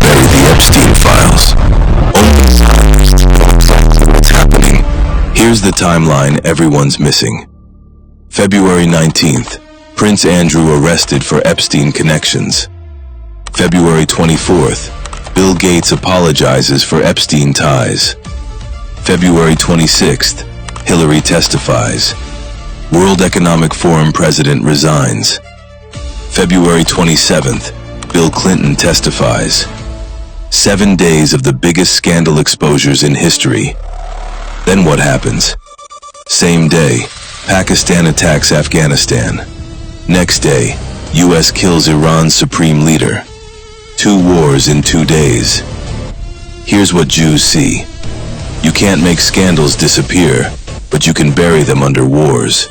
Bury the Epstein files. Only scientists know exactly what's happening. Here's the timeline everyone's missing. February 19th, Prince Andrew arrested for Epstein connections. February 24th, Bill Gates apologizes for Epstein ties. February 26th, Hillary testifies. World Economic Forum president resigns. February 27th, Bill Clinton testifies. 7 days of the biggest scandal exposures in history. Then what happens? Same day, Pakistan attacks Afghanistan. Next day, US kills Iran's supreme leader. 2 wars in 2 days. Here's what Jews see. You can't make scandals disappear, but you can bury them under wars.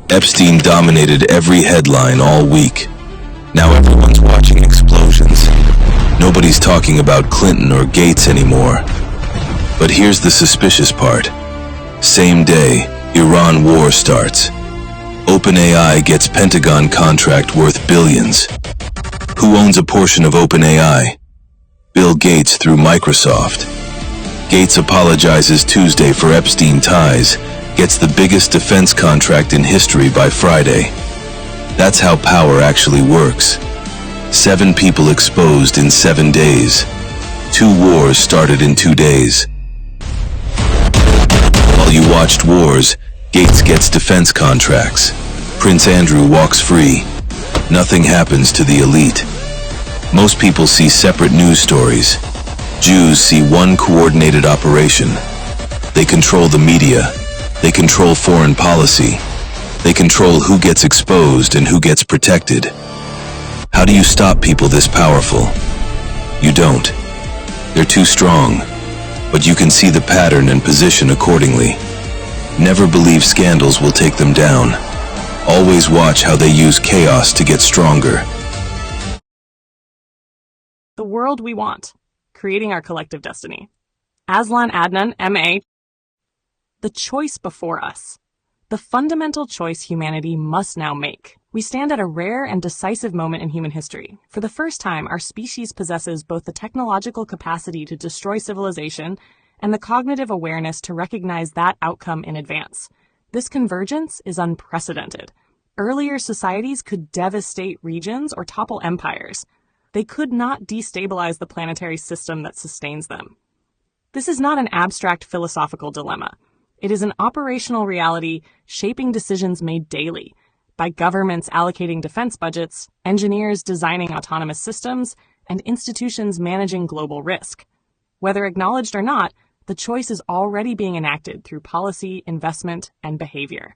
Epstein dominated every headline all week. Now everyone's watching explosions. Nobody's talking about Clinton or Gates anymore. But here's the suspicious part. Same day, Iran war starts. OpenAI gets Pentagon contract worth billions. Who owns a portion of OpenAI? Bill Gates through Microsoft. Gates apologizes Tuesday for Epstein ties, gets the biggest defense contract in history by Friday. That's how power actually works. 7 people exposed in 7 days. 2 wars started in 2 days. While you watched wars, Gates gets defense contracts. Prince Andrew walks free. Nothing happens to the elite. Most people see separate news stories. Jews see one coordinated operation. They control the media. They control foreign policy. They control who gets exposed and who gets protected. How do you stop people this powerful? You don't. They're too strong. But you can see the pattern and position accordingly. Never believe scandals will take them down. Always watch how they use chaos to get stronger. The world we want. Creating our collective destiny. Azlan, Adnan, M.A. The choice before us. The fundamental choice humanity must now make. We stand at a rare and decisive moment in human history. For the first time, our species possesses both the technological capacity to destroy civilization and the cognitive awareness to recognize that outcome in advance. This convergence is unprecedented. Earlier societies could devastate regions or topple empires. They could not destabilize the planetary system that sustains them. This is not an abstract philosophical dilemma. It is an operational reality shaping decisions made daily by governments allocating defense budgets, engineers designing autonomous systems, and institutions managing global risk. Whether acknowledged or not, the choice is already being enacted through policy, investment, and behavior.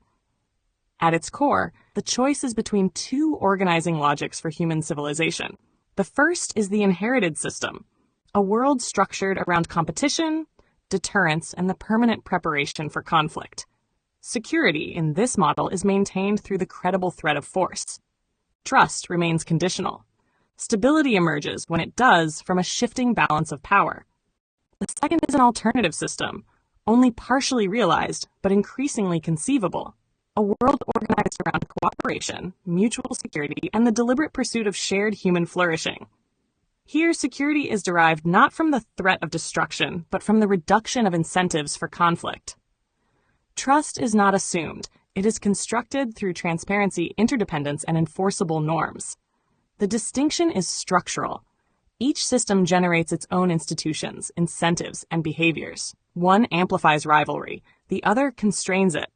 At its core, the choice is between 2 organizing logics for human civilization. The first is the inherited system, a world structured around competition, deterrence, and the permanent preparation for conflict. Security in this model is maintained through the credible threat of force. Trust remains conditional. Stability emerges when it does from a shifting balance of power. The second is an alternative system, only partially realized but increasingly conceivable. A world organized around cooperation, mutual security, and the deliberate pursuit of shared human flourishing. Here, security is derived not from the threat of destruction, but from the reduction of incentives for conflict. Trust is not assumed. It is constructed through transparency, interdependence, and enforceable norms. The distinction is structural. Each system generates its own institutions, incentives, and behaviors. One amplifies rivalry, the other constrains it.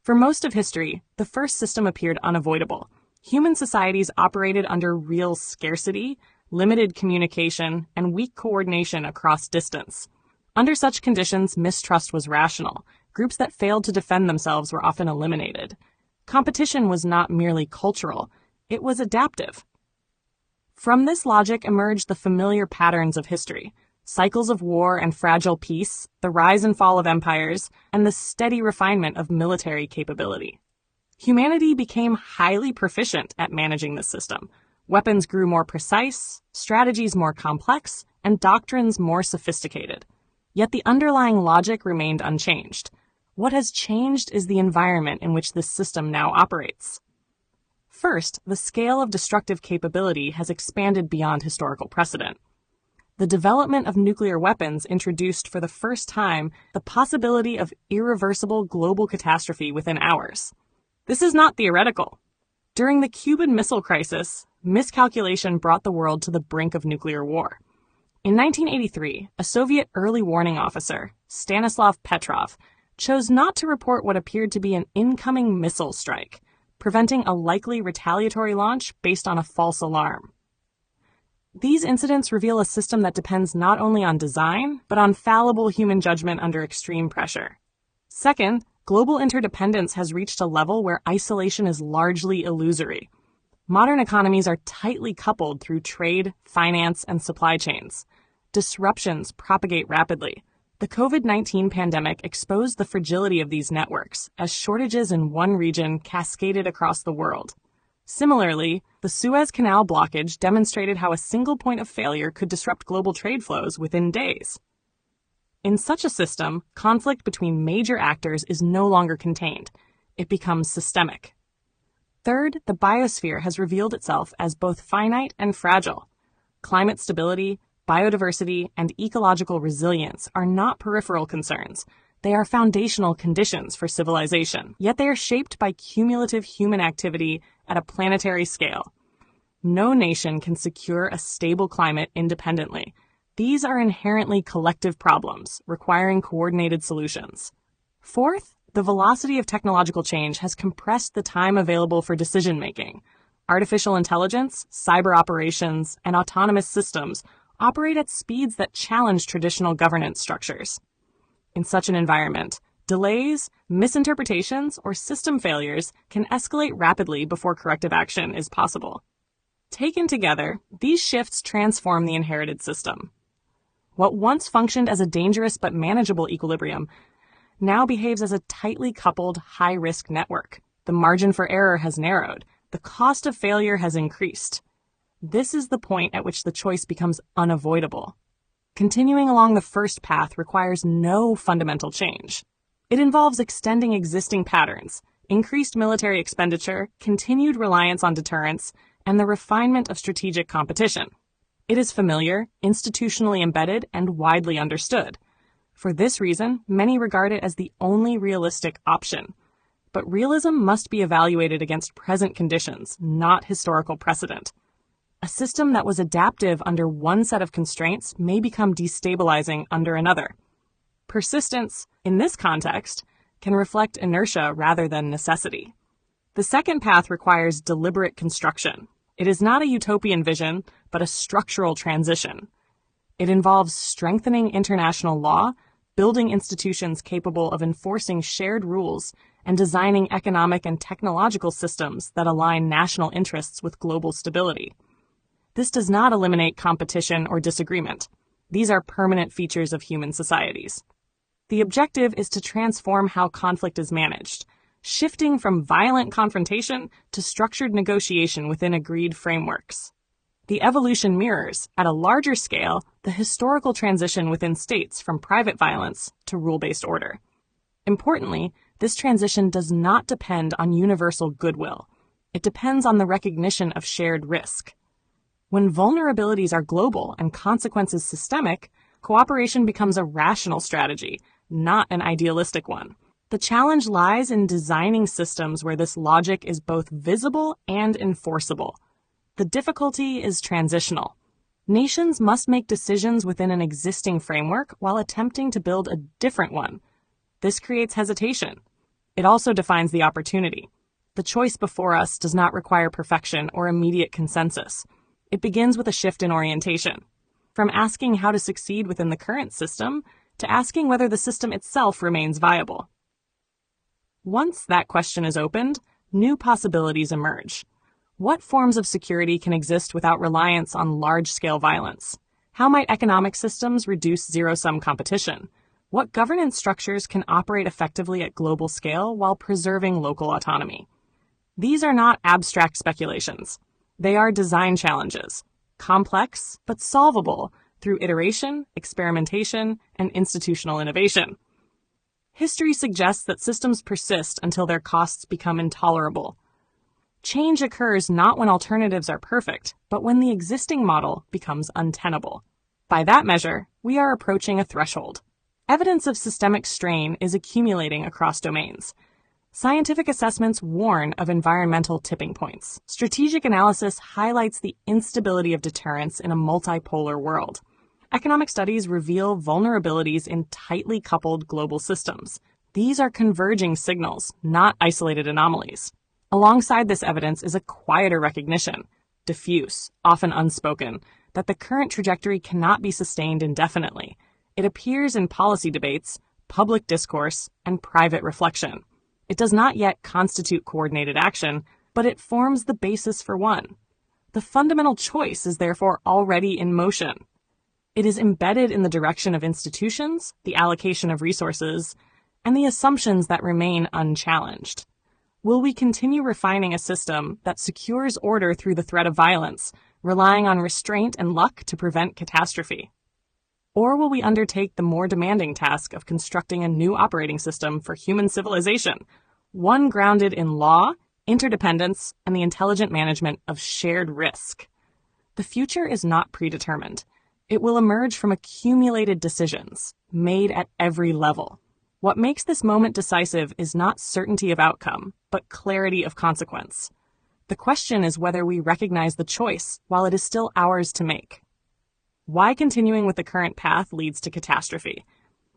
For most of history, the first system appeared unavoidable. Human societies operated under real scarcity, limited communication, and weak coordination across distance. Under such conditions, mistrust was rational. Groups that failed to defend themselves were often eliminated. Competition was not merely cultural, it was adaptive. From this logic emerged the familiar patterns of history: cycles of war and fragile peace, the rise and fall of empires, and the steady refinement of military capability. Humanity became highly proficient at managing this system. Weapons grew more precise, strategies more complex, and doctrines more sophisticated. Yet the underlying logic remained unchanged. What has changed is the environment in which this system now operates. First, the scale of destructive capability has expanded beyond historical precedent. The development of nuclear weapons introduced for the first time the possibility of irreversible global catastrophe within hours. This is not theoretical. During the Cuban Missile Crisis, miscalculation brought the world to the brink of nuclear war. In 1983, a Soviet early warning officer, Stanislav Petrov, chose not to report what appeared to be an incoming missile strike, preventing a likely retaliatory launch based on a false alarm. These incidents reveal a system that depends not only on design, but on fallible human judgment under extreme pressure. Second, global interdependence has reached a level where isolation is largely illusory. Modern economies are tightly coupled through trade, finance, and supply chains. Disruptions propagate rapidly. The COVID-19 pandemic exposed the fragility of these networks as shortages in one region cascaded across the world. Similarly, the Suez Canal blockage demonstrated how a single point of failure could disrupt global trade flows within days. In such a system, conflict between major actors is no longer contained. It becomes systemic. Third, the biosphere has revealed itself as both finite and fragile. Climate stability, biodiversity, and ecological resilience are not peripheral concerns. They are foundational conditions for civilization, yet they are shaped by cumulative human activity at a planetary scale. No nation can secure a stable climate independently. These are inherently collective problems, requiring coordinated solutions. Fourth, the velocity of technological change has compressed the time available for decision-making. Artificial intelligence, cyber operations, and autonomous systems operate at speeds that challenge traditional governance structures. In such an environment, delays, misinterpretations, or system failures can escalate rapidly before corrective action is possible. Taken together, these shifts transform the inherited system. What once functioned as a dangerous but manageable equilibrium now behaves as a tightly coupled, high-risk network. The margin for error has narrowed. The cost of failure has increased. This is the point at which the choice becomes unavoidable. Continuing along the first path requires no fundamental change. It involves extending existing patterns, increased military expenditure, continued reliance on deterrence, and the refinement of strategic competition. It is familiar, institutionally embedded, and widely understood. For this reason, many regard it as the only realistic option. But realism must be evaluated against present conditions, not historical precedent. A system that was adaptive under one set of constraints may become destabilizing under another. Persistence, in this context, can reflect inertia rather than necessity. The second path requires deliberate construction. It is not a utopian vision, but a structural transition. It involves strengthening international law, building institutions capable of enforcing shared rules, and designing economic and technological systems that align national interests with global stability. This does not eliminate competition or disagreement. These are permanent features of human societies. The objective is to transform how conflict is managed, shifting from violent confrontation to structured negotiation within agreed frameworks. The evolution mirrors, at a larger scale, the historical transition within states from private violence to rule-based order. Importantly, this transition does not depend on universal goodwill. It depends on the recognition of shared risk. When vulnerabilities are global and consequences systemic, cooperation becomes a rational strategy, not an idealistic one. The challenge lies in designing systems where this logic is both visible and enforceable. The difficulty is transitional. Nations must make decisions within an existing framework while attempting to build a different one. This creates hesitation. It also defines the opportunity. The choice before us does not require perfection or immediate consensus. It begins with a shift in orientation, from asking how to succeed within the current system to asking whether the system itself remains viable. Once that question is opened, new possibilities emerge. What forms of security can exist without reliance on large-scale violence? How might economic systems reduce zero-sum competition? What governance structures can operate effectively at global scale while preserving local autonomy? These are not abstract speculations. They are design challenges, complex but solvable through iteration, experimentation, and institutional innovation. History suggests that systems persist until their costs become intolerable. Change occurs not when alternatives are perfect, but when the existing model becomes untenable. By that measure, we are approaching a threshold. Evidence of systemic strain is accumulating across domains. Scientific assessments warn of environmental tipping points. Strategic analysis highlights the instability of deterrence in a multipolar world. Economic studies reveal vulnerabilities in tightly coupled global systems. These are converging signals, not isolated anomalies. Alongside this evidence is a quieter recognition, diffuse, often unspoken, that the current trajectory cannot be sustained indefinitely. It appears in policy debates, public discourse, and private reflection. It does not yet constitute coordinated action, but it forms the basis for one. The fundamental choice is therefore already in motion. It is embedded in the direction of institutions, the allocation of resources, and the assumptions that remain unchallenged. Will we continue refining a system that secures order through the threat of violence, relying on restraint and luck to prevent catastrophe? Or will we undertake the more demanding task of constructing a new operating system for human civilization, one grounded in law, interdependence, and the intelligent management of shared risk? The future is not predetermined. It will emerge from accumulated decisions made at every level. What makes this moment decisive is not certainty of outcome, but clarity of consequence. The question is whether we recognize the choice while it is still ours to make. Why continuing with the current path leads to catastrophe?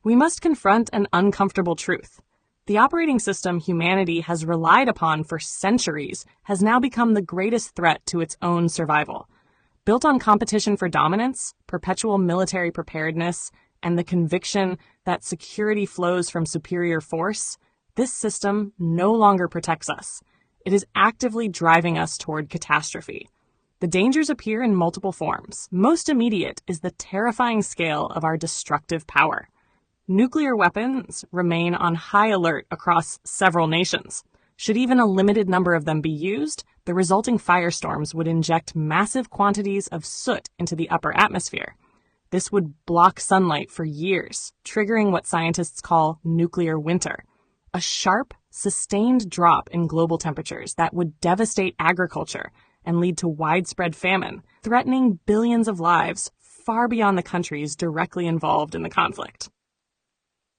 We must confront an uncomfortable truth. The operating system humanity has relied upon for centuries has now become the greatest threat to its own survival. Built on competition for dominance, perpetual military preparedness, and the conviction that security flows from superior force, this system no longer protects us. It is actively driving us toward catastrophe. The dangers appear in multiple forms. Most immediate is the terrifying scale of our destructive power. Nuclear weapons remain on high alert across several nations. Should even a limited number of them be used, the resulting firestorms would inject massive quantities of soot into the upper atmosphere. This would block sunlight for years, triggering what scientists call nuclear winter, a sharp, sustained drop in global temperatures that would devastate agriculture and lead to widespread famine, threatening billions of lives far beyond the countries directly involved in the conflict.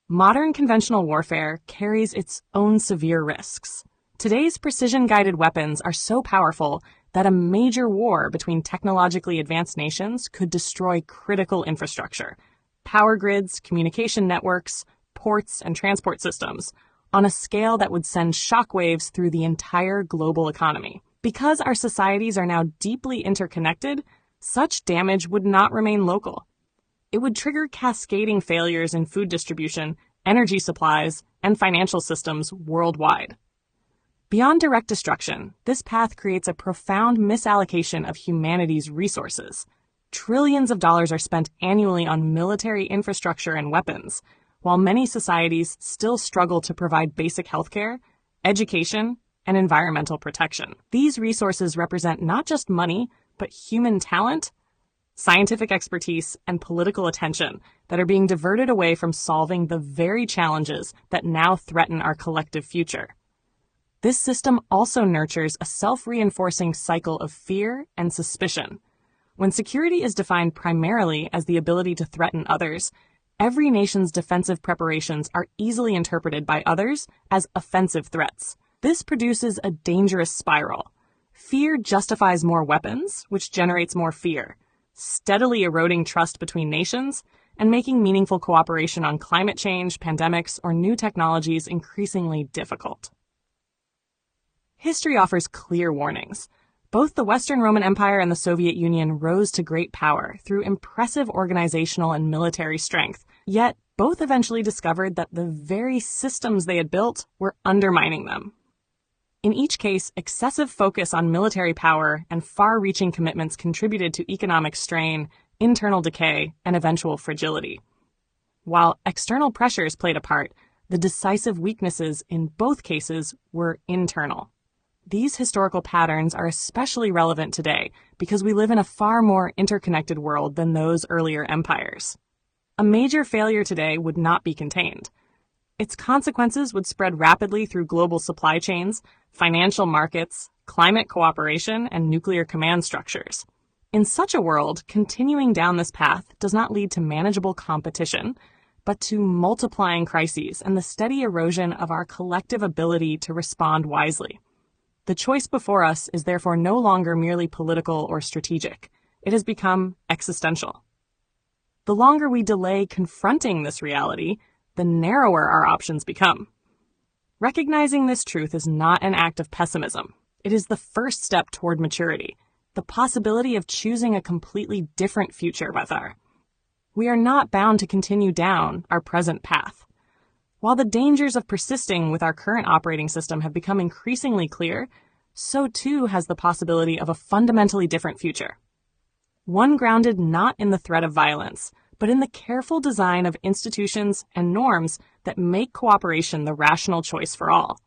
Modern conventional warfare carries its own severe risks. Today's precision-guided weapons are so powerful that a major war between technologically advanced nations could destroy critical infrastructure, power grids, communication networks, ports, and transport systems, on a scale that would send shockwaves through the entire global economy. Because our societies are now deeply interconnected, such damage would not remain local. It would trigger cascading failures in food distribution, energy supplies, and financial systems worldwide. Beyond direct destruction, this path creates a profound misallocation of humanity's resources. Trillions of dollars are spent annually on military infrastructure and weapons, while many societies still struggle to provide basic healthcare, education, and environmental protection. These resources represent not just money, but human talent, scientific expertise, and political attention that are being diverted away from solving the very challenges that now threaten our collective future. This system also nurtures a self-reinforcing cycle of fear and suspicion. When security is defined primarily as the ability to threaten others, every nation's defensive preparations are easily interpreted by others as offensive threats. This produces a dangerous spiral. Fear justifies more weapons, which generates more fear, steadily eroding trust between nations and making meaningful cooperation on climate change, pandemics, or new technologies increasingly difficult. History offers clear warnings. Both the Western Roman Empire and the Soviet Union rose to great power through impressive organizational and military strength, yet both eventually discovered that the very systems they had built were undermining them. In each case, excessive focus on military power and far-reaching commitments contributed to economic strain, internal decay, and eventual fragility. While external pressures played a part, the decisive weaknesses in both cases were internal. These historical patterns are especially relevant today because we live in a far more interconnected world than those earlier empires. A major failure today would not be contained. Its consequences would spread rapidly through global supply chains, financial markets, climate cooperation, and nuclear command structures. In such a world, continuing down this path does not lead to manageable competition, but to multiplying crises and the steady erosion of our collective ability to respond wisely. The choice before us is therefore no longer merely political or strategic. It has become existential. The longer we delay confronting this reality, the narrower our options become. Recognizing this truth is not an act of pessimism. It is the first step toward maturity, the possibility of choosing a completely different future with our. We are not bound to continue down our present path. While the dangers of persisting with our current operating system have become increasingly clear, so too has the possibility of a fundamentally different future. One grounded not in the threat of violence, but in the careful design of institutions and norms that make cooperation the rational choice for all.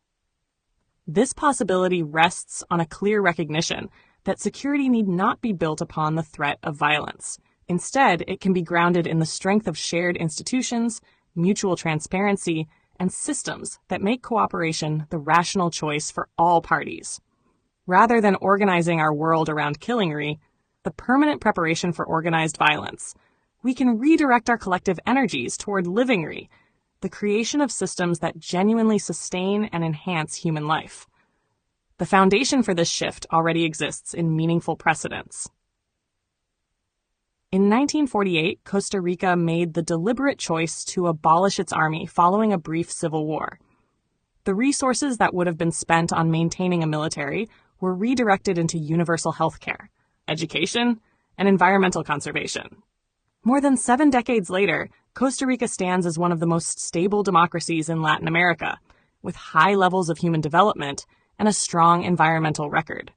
This possibility rests on a clear recognition that security need not be built upon the threat of violence. Instead, it can be grounded in the strength of shared institutions, mutual transparency, and systems that make cooperation the rational choice for all parties. Rather than organizing our world around Killingry, the permanent preparation for organized violence, we can redirect our collective energies toward Livingry, the creation of systems that genuinely sustain and enhance human life. The foundation for this shift already exists in meaningful precedents. In 1948, Costa Rica made the deliberate choice to abolish its army following a brief civil war. The resources that would have been spent on maintaining a military were redirected into universal health care, education, and environmental conservation. More than 7 decades later, Costa Rica stands as one of the most stable democracies in Latin America, with high levels of human development and a strong environmental record.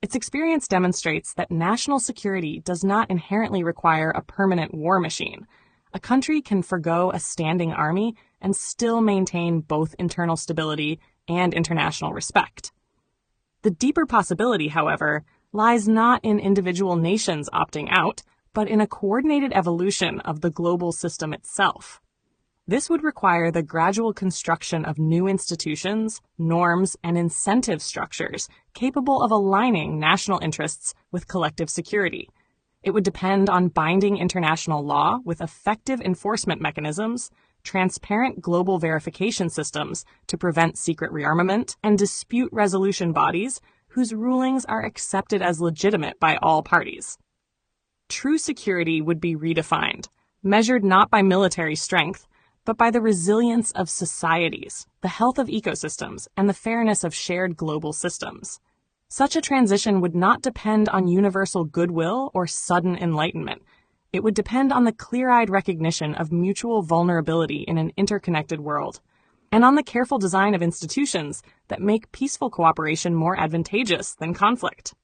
Its experience demonstrates that national security does not inherently require a permanent war machine. A country can forgo a standing army and still maintain both internal stability and international respect. The deeper possibility, however, lies not in individual nations opting out, but in a coordinated evolution of the global system itself. This would require the gradual construction of new institutions, norms, and incentive structures capable of aligning national interests with collective security. It would depend on binding international law with effective enforcement mechanisms, transparent global verification systems to prevent secret rearmament, and dispute resolution bodies whose rulings are accepted as legitimate by all parties. True security would be redefined, measured not by military strength, but by the resilience of societies, the health of ecosystems, and the fairness of shared global systems. Such a transition would not depend on universal goodwill or sudden enlightenment. It would depend on the clear-eyed recognition of mutual vulnerability in an interconnected world, and on the careful design of institutions that make peaceful cooperation more advantageous than conflict.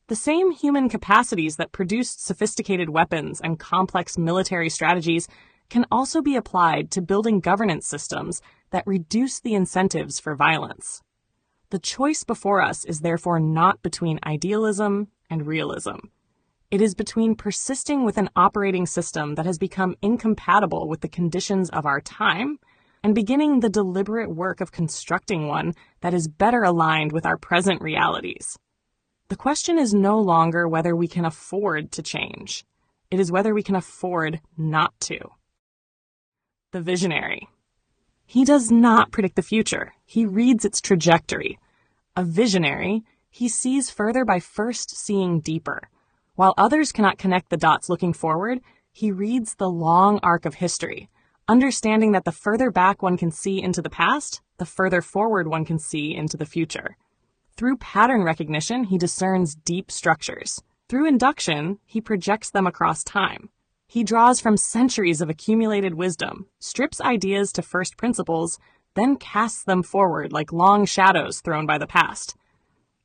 The same human capacities that produced sophisticated weapons and complex military strategies can also be applied to building governance systems that reduce the incentives for violence. The choice before us is therefore not between idealism and realism. It is between persisting with an operating system that has become incompatible with the conditions of our time and beginning the deliberate work of constructing one that is better aligned with our present realities. The question is no longer whether we can afford to change. It is whether we can afford not to. The visionary. He does not predict the future. He reads its trajectory. A visionary, he sees further by first seeing deeper. While others cannot connect the dots looking forward, he reads the long arc of history, understanding that the further back one can see into the past, the further forward one can see into the future. Through pattern recognition, he discerns deep structures. Through induction, he projects them across time. He draws from centuries of accumulated wisdom, strips ideas to first principles, then casts them forward like long shadows thrown by the past.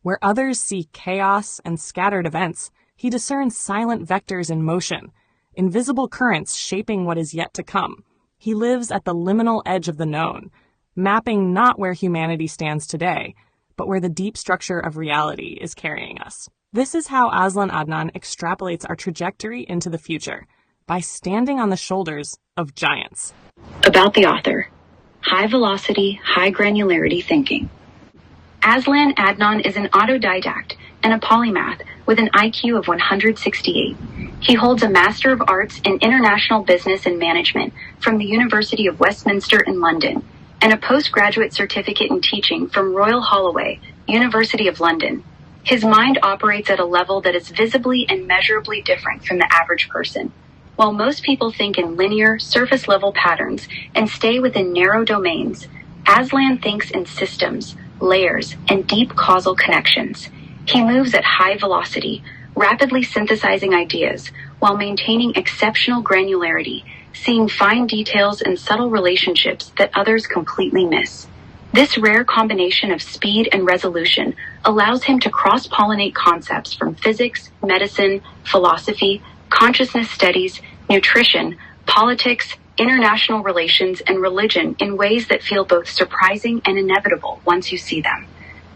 Where others see chaos and scattered events, he discerns silent vectors in motion, invisible currents shaping what is yet to come. He lives at the liminal edge of the known, mapping not where humanity stands today, but where the deep structure of reality is carrying us. This is how Azlan Adnan extrapolates our trajectory into the future, by standing on the shoulders of giants. About the author. high-velocity, high-granularity thinking. Azlan Adnan is an autodidact and a polymath with an IQ of 168. He holds a Master of Arts in International Business and Management from the University of Westminster in London and a postgraduate certificate in teaching from Royal Holloway, University of London. His mind operates at a level that is visibly and measurably different from the average person. While most people think in linear, surface-level patterns and stay within narrow domains, Azlan thinks in systems, layers, and deep causal connections. He moves at high velocity, rapidly synthesizing ideas while maintaining exceptional granularity, seeing fine details and subtle relationships that others completely miss. This rare combination of speed and resolution allows him to cross-pollinate concepts from physics, medicine, philosophy, consciousness studies, nutrition, politics, international relations, and religion in ways that feel both surprising and inevitable once you see them.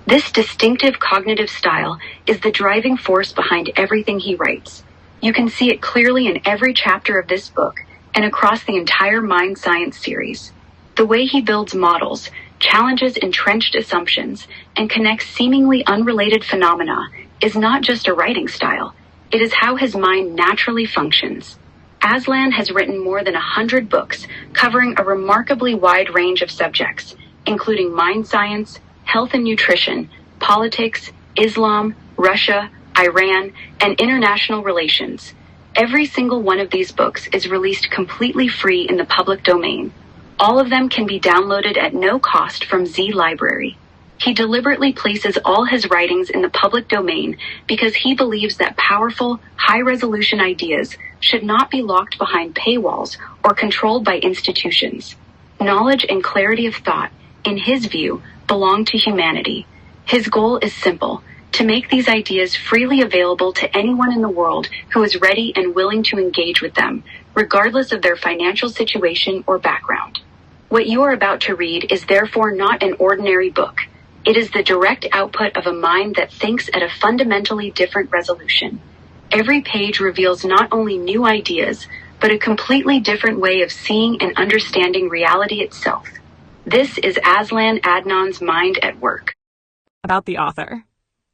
This distinctive cognitive style is the driving force behind everything he writes. You can see it clearly in every chapter of this book and across the entire Mind Science series. The way he builds models, challenges entrenched assumptions, and connects seemingly unrelated phenomena is not just a writing style. It is how his mind naturally functions. Azlan has written more than 100 books covering a remarkably wide range of subjects, including mind science, health and nutrition, politics, Islam, Russia, Iran, and international relations. Every single one of these books is released completely free in the public domain. All of them can be downloaded at no cost from Z Library. He deliberately places all his writings in the public domain because he believes that powerful, high-resolution ideas should not be locked behind paywalls or controlled by institutions. Knowledge and clarity of thought, in his view, belong to humanity. His goal is simple: to make these ideas freely available to anyone in the world who is ready and willing to engage with them, regardless of their financial situation or background. What you are about to read is therefore not an ordinary book. It is the direct output of a mind that thinks at a fundamentally different resolution. Every page reveals not only new ideas, but a completely different way of seeing and understanding reality itself. This is Azlan Adnan's Mind at Work. About the author.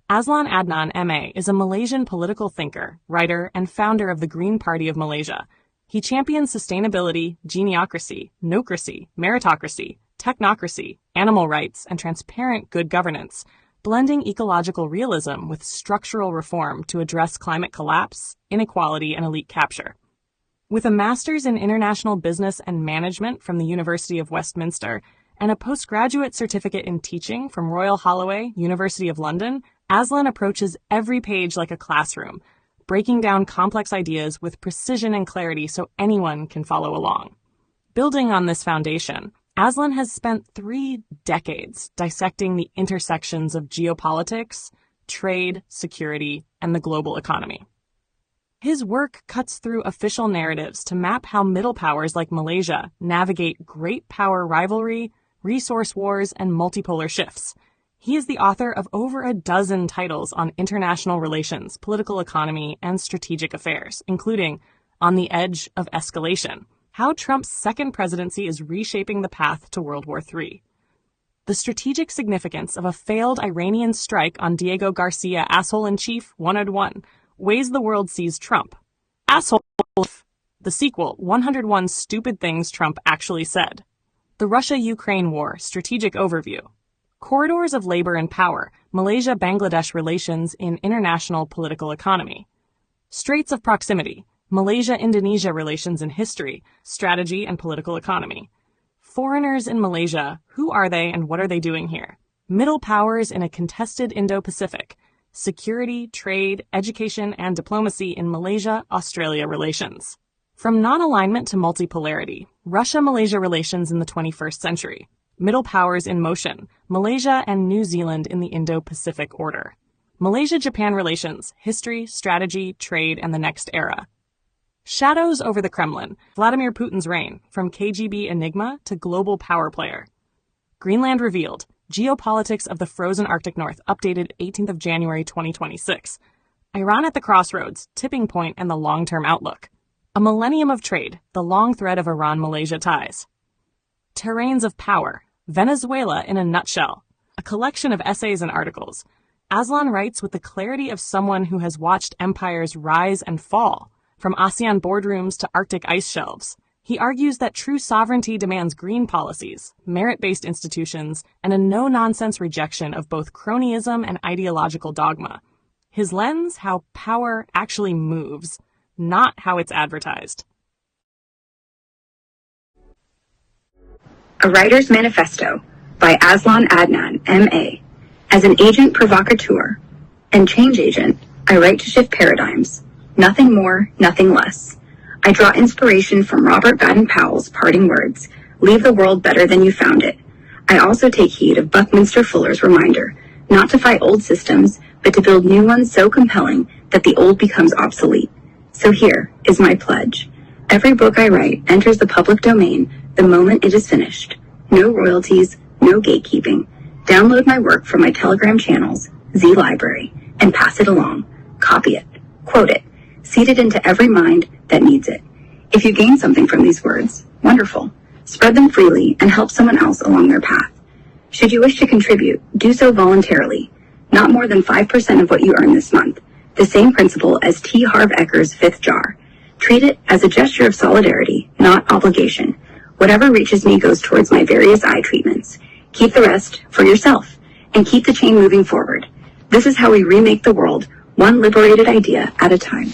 Azlan Adnan, M.A., is a Malaysian political thinker, writer, and founder of the Green Party of Malaysia. He champions sustainability, geniocracy, nocracy, meritocracy, technocracy, animal rights, and transparent good governance, blending ecological realism with structural reform to address climate collapse, inequality, and elite capture. With a master's in international business and management from the University of Westminster and a postgraduate certificate in teaching from Royal Holloway, University of London, Azlan approaches every page like a classroom, breaking down complex ideas with precision and clarity so anyone can follow along. Building on this foundation, Azlan has spent 3 decades dissecting the intersections of geopolitics, trade, security, and the global economy. His work cuts through official narratives to map how middle powers like Malaysia navigate great power rivalry, resource wars, and multipolar shifts. He is the author of over a dozen titles on international relations, political economy, and strategic affairs, including On the Edge of Escalation, How Trump's Second Presidency is Reshaping the Path to World War III, The Strategic Significance of a Failed Iranian Strike on Diego Garcia, Asshole-in-Chief 101, Ways the World Sees Trump, Asshole, the sequel, 101 Stupid Things Trump Actually Said, The Russia-Ukraine War, Strategic Overview, Corridors of Labor and Power, Malaysia-Bangladesh Relations in International Political Economy, Straits of Proximity, Malaysia-Indonesia Relations in History, Strategy and Political Economy, Foreigners in Malaysia, Who Are They and What Are They Doing Here, Middle Powers in a Contested Indo-Pacific, Security, Trade, Education, and Diplomacy in Malaysia-Australia Relations. From non-alignment to multipolarity, Russia-Malaysia relations in the 21st century, Middle Powers in Motion, Malaysia and New Zealand in the Indo-Pacific Order, Malaysia-Japan relations, history, strategy, trade, and the next era. Shadows over the Kremlin, Vladimir Putin's reign, from KGB enigma to global power player. Greenland revealed, geopolitics of the frozen Arctic North, updated 18th of January 2026. Iran at the crossroads, tipping point and the long-term outlook. A millennium of trade, the long thread of Iran-Malaysia ties. Terrains of Power, Venezuela in a Nutshell, a collection of essays and articles. Azlan writes with the clarity of someone who has watched empires rise and fall, from ASEAN boardrooms to Arctic ice shelves. He argues that true sovereignty demands green policies, merit-based institutions, and a no-nonsense rejection of both cronyism and ideological dogma. His lens, how power actually moves, not how it's advertised. A Writer's Manifesto by Azlan Adnan, M.A. As an agent provocateur and change agent, I write to shift paradigms. Nothing more, nothing less. I draw inspiration from Robert Baden-Powell's parting words, leave the world better than you found it. I also take heed of Buckminster Fuller's reminder, not to fight old systems, but to build new ones so compelling that the old becomes obsolete. So here is my pledge. Every book I write enters the public domain the moment it is finished. No royalties, no gatekeeping. Download my work from my Telegram channels, Z Library, and pass it along. Copy it. Quote it. Seed it into every mind that needs it. If you gain something from these words, wonderful. Spread them freely and help someone else along their path. Should you wish to contribute, do so voluntarily. Not more than 5% of what you earn this month. The same principle as T. Harv Eker's fifth jar. Treat it as a gesture of solidarity, not obligation. Whatever reaches me goes towards my various eye treatments. Keep the rest for yourself, and keep the chain moving forward. This is how we remake the world, one liberated idea at a time.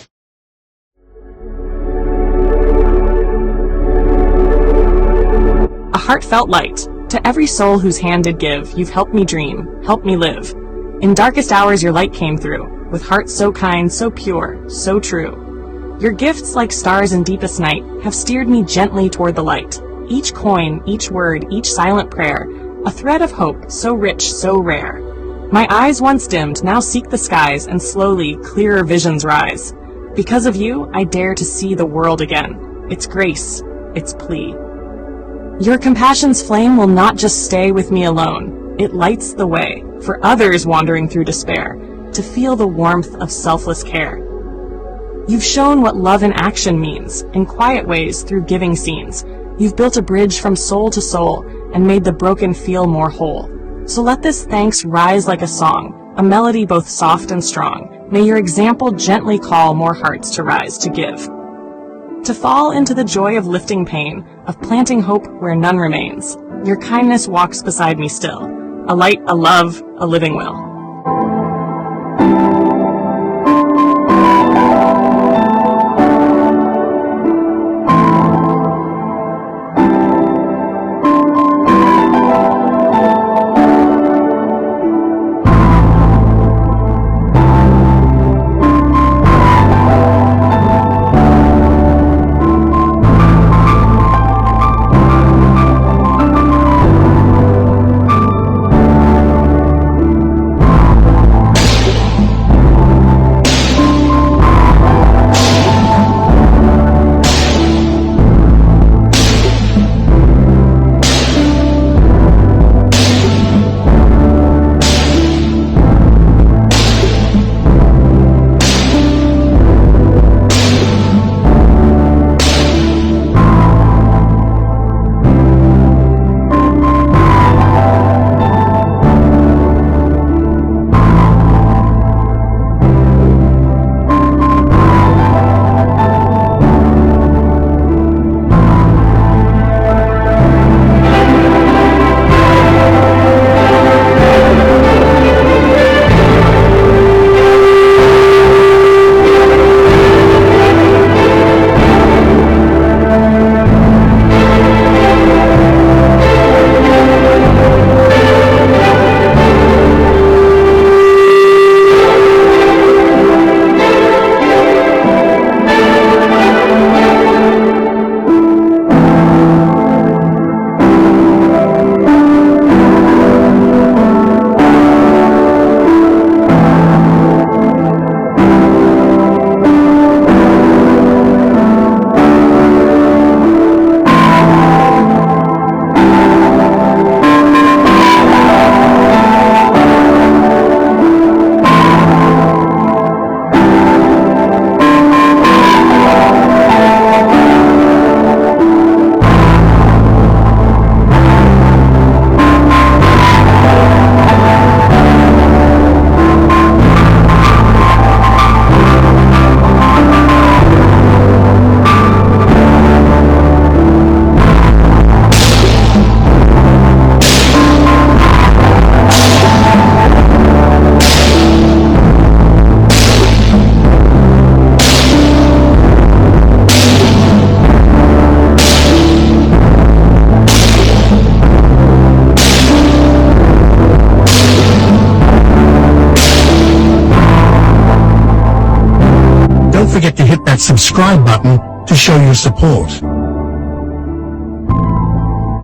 A heartfelt light. To every soul whose hand did give, you've helped me dream, helped me live. In darkest hours your light came through, with hearts so kind, so pure, so true. Your gifts, like stars in deepest night, have steered me gently toward the light. Each coin, each word, each silent prayer, a thread of hope, so rich, so rare. My eyes once dimmed now seek the skies, and slowly clearer visions rise. Because of you, I dare to see the world again, its grace, its plea. Your compassion's flame will not just stay with me alone. It lights the way for others wandering through despair to feel the warmth of selfless care. You've shown what love in action means, in quiet ways through giving scenes. You've built a bridge from soul to soul and made the broken feel more whole. So let this thanks rise like a song, a melody both soft and strong. May your example gently call more hearts to rise to give. To fall into the joy of lifting pain, of planting hope where none remains. Your kindness walks beside me still, a light, a love, a living will. don't forget to hit that subscribe button to show your support.